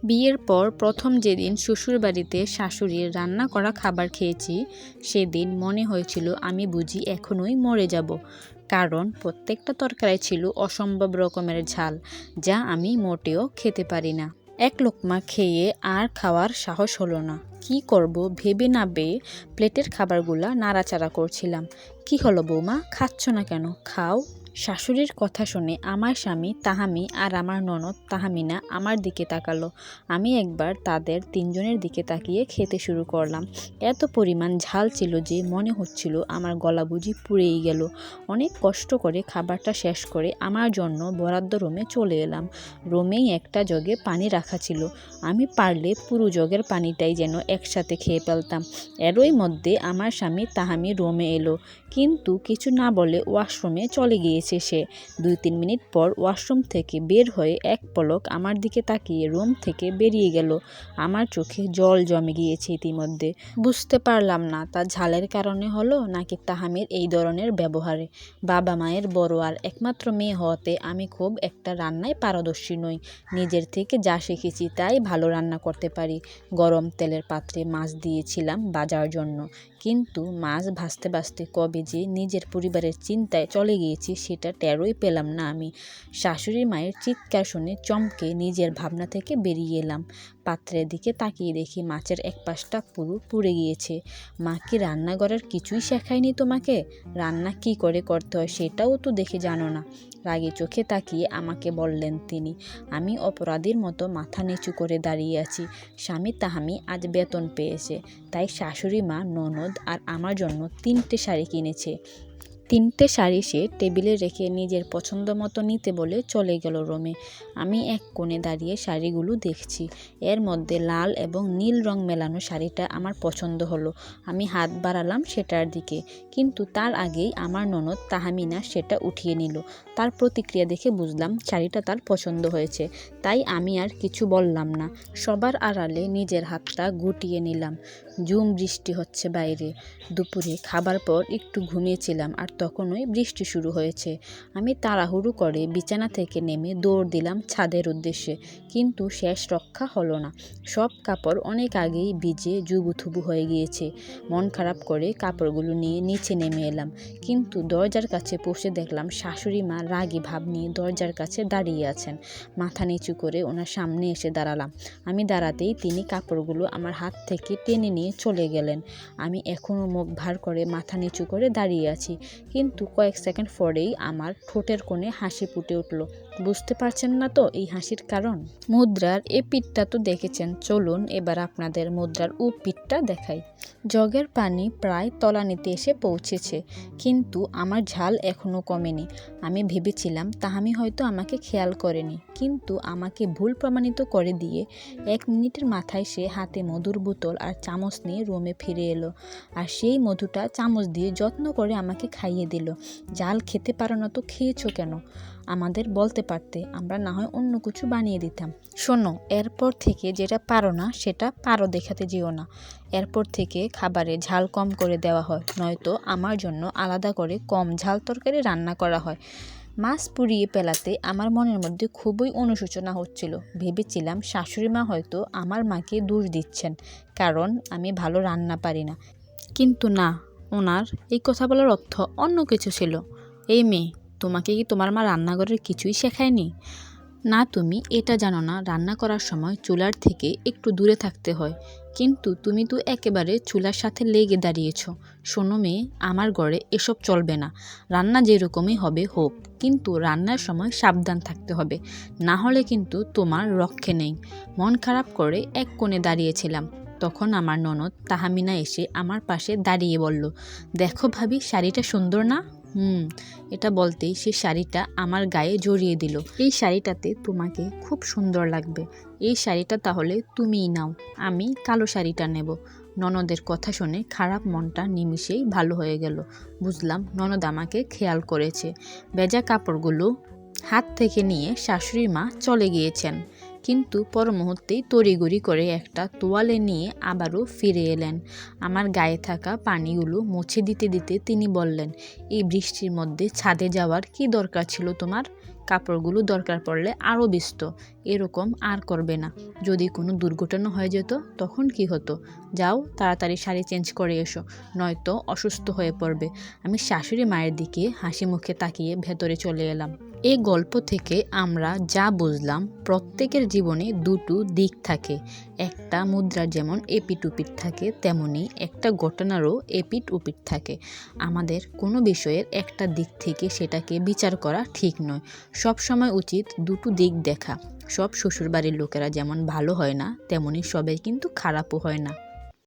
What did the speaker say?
বিয়ের পর প্রথম যেদিন শ্বশুরবাড়িতে শাশুড়ির রান্না করা খাবার খেয়েছি, সেদিন মনে হয়েছিল আমি বুঝি এখনই মরে যাব। কারণ প্রত্যেকটা তরকারি ছিল অসম্ভব রকমের ঝাল, যা আমি মোটেও খেতে পারি না। এক লোকমা খেয়ে আর খাওয়ার সাহস হলো না। কি করব ভেবে না পেয়ে প্লেটের খাবারগুলা নাড়াচাড়া করছিলাম। কি হলো বৌমা, খাচ্ছ না কেন? খাও। শাশুড়ির কথা শুনে আমার স্বামী তাহামি আর আমার ননদ তাহামিনা আমার দিকে তাকালো। আমি একবার তাদের তিনজনের দিকে তাকিয়ে খেতে শুরু করলাম। এত পরিমাণ ঝাল ছিল যে মনে হচ্ছিল আমার গলা বুঝি পুড়েই গেল। অনেক কষ্ট করে খাবারটা শেষ করে আমার জন্য বরাদ্দ রুমে চলে এলাম। রুমেই একটা জগে পানি রাখা ছিল। আমি পারলে পুরো জগের পানিটাই যেন একসাথে খেয়ে ফেলতাম। এরই মধ্যে আমার স্বামী তাহামি রুমে এলো, কিন্তু কিছু না বলে ওয়াশরুমে চলে গিয়েছে সে। 2-3 মিনিট পর ওয়াশরুম থেকে বের হয়ে এক পলক আমার দিকে তাকিয়ে রুম থেকে বেরিয়ে গেল। আমার চোখে জল জমে গিয়েছে ইতিমধ্যে। বুঝতে পারলাম না তা ঝালের কারণে হলো নাকি তাহামির এই ধরনের ব্যবহারে। বাবা মায়ের বড় আর একমাত্র মেয়ে হওয়াতে আমি খুব একটা রান্নায় পারদর্শী নই। নিজের থেকে যা শিখেছি তাই ভালো রান্না করতে পারি। গরম তেলের পাত্রে মাছ দিয়েছিলাম ভাজার জন্য, কিন্তু মাছ ভাজতে ভাজতে কবে যে নিজের পরিবারের চিন্তায় চলে গিয়েছি সেটা টেরই পেলাম না আমি। শাশুড়ি মায়ের চিৎকার শুনে চমকে নিজের ভাবনা থেকে বেরিয়ে এলাম। পাত্রের দিকে তাকিয়ে দেখি মাছের এক পাশটা পুরো পুড়ে গিয়েছে। মা কি রান্নাঘরের কিছুই শেখায়নি তোমাকে? রান্না কি করে করতে হয় সেটাও তো দেখে জানো না। রাগে চোখে তাকিয়ে আমাকে বললেন তিনি। আমি অপরাধীর মতো মাথা নিচু করে দাঁড়িয়ে আছি। স্বামী তাহামি আজ বেতন পেয়েছে, তাই শাশুড়ি মা, ননদ আর আমার জন্য 3টে শাড়ি কিনেছে। 3টে শাড়ি সে টেবিলে রেখে নিজের পছন্দ মতো নিতে বলে চলে গেল রুমে। আমি এক কোণে দাঁড়িয়ে শাড়িগুলো দেখছি। এর মধ্যে লাল এবং নীল রং মেলানো শাড়িটা আমার পছন্দ হলো। আমি হাত বাড়ালাম সেটার দিকে, কিন্তু তার আগেই আমার ননদ তাহামিনা সেটা উঠিয়ে নিল। তার প্রতিক্রিয়া দেখে বুঝলাম শাড়িটা তার পছন্দ হয়েছে, তাই আমি আর কিছু বললাম না। সবার আড়ালে নিজের হাতটা গুটিয়ে নিলাম। ঝুম বৃষ্টি হচ্ছে বাইরে। দুপুরে খাবার পর একটু ঘুমিয়েছিলাম আর তখনই বৃষ্টি শুরু হয়েছে। আমি তাড়াহুড়ো করে বিছানা থেকে নেমে দৌড় দিলাম ছাদের উদ্দেশ্যে, কিন্তু শেষ রক্ষা হলো না। সব কাপড় অনেক আগেই ভিজে জুবুথুবু হয়ে গিয়েছে। মন খারাপ করে কাপড়গুলো নিয়ে নিচে নেমে এলাম, কিন্তু দরজার কাছে পৌঁছে দেখলাম শাশুড়ি মা রাগী ভাব নিয়ে দরজার কাছে দাঁড়িয়ে আছেন। মাথা নিচু করে ওনার সামনে এসে দাঁড়ালাম। আমি দাঁড়াতেই তিনি কাপড়গুলো আমার হাত থেকে টেনে নিয়ে চলে গেলেন। আমি এখনও মুখ ভার করে মাথা নিচু করে দাঁড়িয়ে আছি, কিন্তু কয়েক সেকেন্ড পরেই আমার ঠোঁটের কোণে হাসি ফুটে উঠল। বুঝতে পারছেন না তো এই হাসির কারণ? মুদ্রার এ পিঠটা তো দেখেছেন, চলুন এবার আপনাদের মুদ্রার ও পিঠটা দেখাই। জগের পানি প্রায় তলানিতে এসে পৌঁছেছে, কিন্তু আমার ঝাল এখনও কমেনি। আমি ভেবেছিলাম তাহামি হয়তো আমাকে খেয়াল করেনি, কিন্তু আমাকে ভুল প্রমাণিত করে দিয়ে 1 মিনিটের মাথায় সে হাতে মধুর বোতল আর চামচ নিয়ে রুমে ফিরে এলো, আর সেই মধুটা চামচ দিয়ে যত্ন করে আমাকে খাইয়ে দিল। ঝাল খেতে পারো না তো খেয়েছো কেন? আমাদের বলতে পারতে, আমরা না হয় অন্য কিছু বানিয়ে দিতাম। শোনো, এরপর থেকে যেটা পারো না সেটা পারো দেখাতে যেও না। এরপর থেকে খাবারে ঝাল কম করে দেওয়া হয়, নয়তো আমার জন্য আলাদা করে কম ঝাল তরকারি রান্না করা হয়। মাছ পুড়িয়ে পেলাতে আমার মনের মধ্যে খুবই অনুশোচনা হচ্ছিল। ভেবেছিলাম শাশুড়ি মা হয়তো আমার মাকে দোষ দিচ্ছেন, কারণ আমি ভালো রান্না পারি না। কিন্তু না, ওনার এই কথা বলার অর্থ অন্য কিছু ছিল। এই মেয়ে, তোমাকে কি তোমার মা রান্নাঘরের কিছুই শেখায়নি? না, তুমি এটা জানো না রান্না করার সময় চুলার থেকে একটু দূরে থাকতে হয়, কিন্তু তুমি তো একেবারে চুলার সাথে লেগে দাঁড়িয়েছ। শোনো মেয়ে, আমার ঘরে এসব চলবে না। রান্না যেরকমই হবে হোক, কিন্তু রান্নার সময় সাবধান থাকতে হবে, না হলে কিন্তু তোমার রক্ষে নেই। মন খারাপ করে এক কোণে দাঁড়িয়েছিলাম। তখন আমার ননদ তাহামিনা এসে আমার পাশে দাঁড়িয়ে বলল, দেখো ভাবি, শাড়িটা সুন্দর না? এটা বলতেই সে শাড়িটা আমার গায়ে জড়িয়ে দিল। এই শাড়িটাতে তোমাকে খুব সুন্দর লাগবে। এই শাড়িটা তাহলে তুমিই নাও, আমি কালো শাড়িটা নেব। ননদের কথা শুনে খারাপ মনটা নিমিষেই ভালো হয়ে গেল। বুঝলাম ননদ আমাকে খেয়াল করেছে। ভেজা কাপড়গুলো হাত থেকে নিয়ে শাশুড়ি মা চলে গিয়েছেন, কিন্তু পর মুহূর্তেই তড়িঘড়ি করে একটা তোয়ালে নিয়ে আবারও ফিরে এলেন। আমার গায়ে থাকা পানিগুলো মুছে দিতে দিতে তিনি বললেন, এই বৃষ্টির মধ্যে ছাদে যাওয়ার কি দরকার ছিল তোমার? কাপড়গুলো দরকার পড়লে আরও ভিজত। এরকম আর করবে না। যদি কোনো দুর্ঘটনা হয়ে যেত তখন কি হতো? যাও তাড়াতাড়ি শাড়ি চেঞ্জ করে এসো, নয়তো অসুস্থ হয়ে পড়বে। আমি শাশুড়ি মায়ের দিকে হাসি মুখে তাকিয়ে ভেতরে চলে এলাম। এই গল্প থেকে আমরা যা বুঝলাম, প্রত্যেকের জীবনে দুটো দিক থাকে। একটা মুদ্রার যেমন এপিঠ ওপিঠ থাকে, তেমনি একটা ঘটনারও এপিঠ ওপিঠ থাকে। আমাদের কোনো বিষয়ের একটা দিক থেকে সেটাকে বিচার করা ঠিক নয়। সব সময় উচিত দুটো দিক দেখা। সব শ্বশুরবাড়ির লোকেরা যেমন ভালো হয় না, তেমনি সবাই কিন্তু খারাপও হয় না।